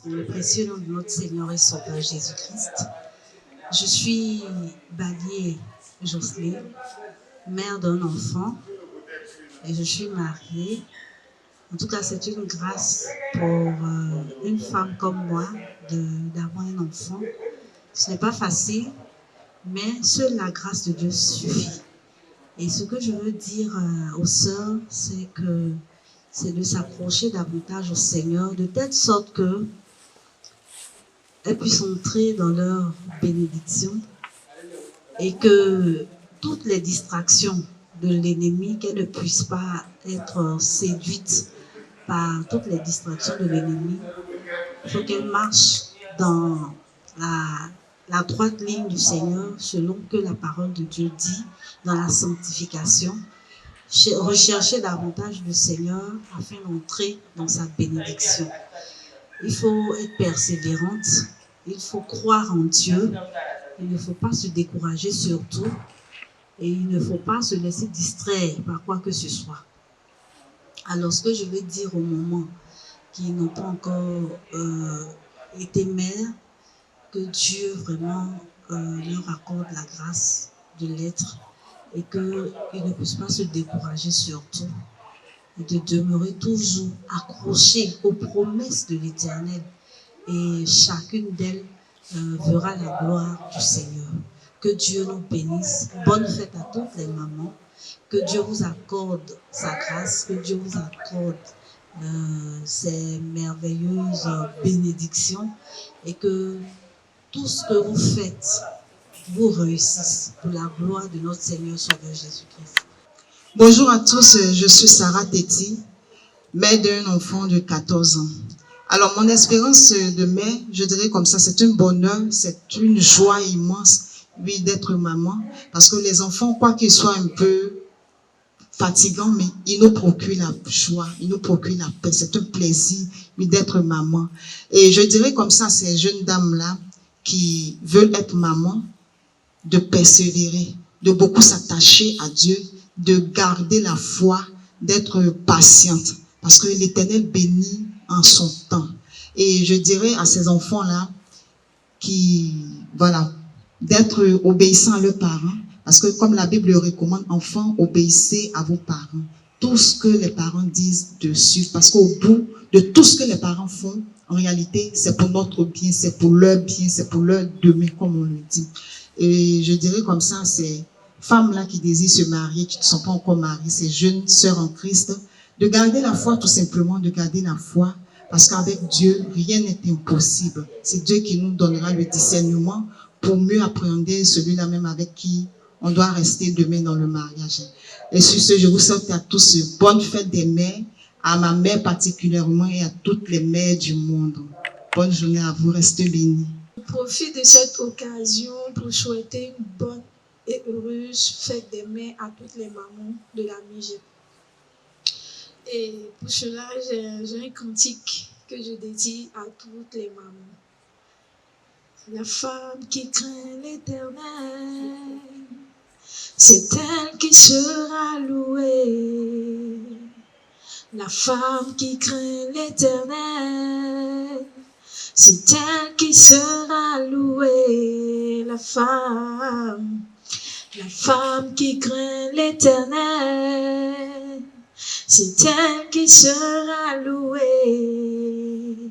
Dans le précieux nom de notre Seigneur et Sauveur Jésus-Christ. Je suis Balié Jocelyne, mère d'un enfant, et je suis mariée. En tout cas, c'est une grâce pour une femme comme moi d'avoir un enfant. Ce n'est pas facile, mais seule la grâce de Dieu suffit. Et ce que je veux dire aux sœurs, c'est de s'approcher davantage au Seigneur, de telle sorte que elles puissent entrer dans leur bénédiction et que toutes les distractions de l'ennemi, qu'elles ne puissent pas être séduites par toutes les distractions de l'ennemi. Il faut qu'elles marchent dans la droite ligne du Seigneur selon que la parole de Dieu dit, dans la sanctification. Rechercher davantage le Seigneur afin d'entrer dans sa bénédiction. Il faut être persévérante, il faut croire en Dieu, il ne faut pas se décourager surtout et il ne faut pas se laisser distraire par quoi que ce soit. Alors ce que je veux dire aux mamans qui n'ont pas encore été mères, que Dieu vraiment leur accorde la grâce de l'être et qu'ils ne puissent pas se décourager surtout et de demeurer toujours accrochés aux promesses de l'Éternel. Et chacune d'elles verra la gloire du Seigneur. Que Dieu nous bénisse. Bonne fête à toutes les mamans. Que Dieu vous accorde sa grâce. Que Dieu vous accorde ses merveilleuses bénédictions. Et que tout ce que vous faites vous réussisse pour la gloire de notre Seigneur Sauveur Jésus-Christ. Bonjour à tous, je suis Sarah Téti, mère d'un enfant de 14 ans. Alors, mon espérance de mère, je dirais comme ça, c'est un bonheur, c'est une joie immense, oui, d'être maman, parce que les enfants, quoi qu'ils soient un peu fatigants, mais ils nous procurent la joie, ils nous procurent la paix, c'est un plaisir, oui, d'être maman. Et je dirais comme ça, ces jeunes dames-là qui veulent être maman, de persévérer, de beaucoup s'attacher à Dieu, de garder la foi, d'être patiente, parce que l'Éternel bénit en son temps. Et je dirais à ces enfants-là d'être obéissants à leurs parents, parce que comme la Bible le recommande, enfants, obéissez à vos parents. Tout ce que les parents disent de suivre, parce qu'au bout de tout ce que les parents font, en réalité, c'est pour notre bien, c'est pour leur bien, c'est pour leur demain, comme on le dit. Et je dirais comme ça, ces femmes-là qui désirent se marier, qui ne sont pas encore mariées, ces jeunes sœurs en Christ, de garder la foi tout simplement, de garder la foi, parce qu'avec Dieu, rien n'est impossible. C'est Dieu qui nous donnera le discernement pour mieux appréhender celui-là même avec qui on doit rester demain dans le mariage. Et sur ce, je vous souhaite à tous une bonne fête des mères, à ma mère particulièrement et à toutes les mères du monde. Bonne journée à vous, restez bénis. Je profite de cette occasion pour souhaiter une bonne et heureuse fête des mères à toutes les mamans de la Migé. Et pour cela, j'ai un cantique que je dédie à toutes les mamans. La femme qui craint l'Éternel, c'est elle qui sera louée. La femme qui craint l'Éternel, c'est elle qui sera louée. La femme qui craint l'Éternel, c'est elle qui sera louée.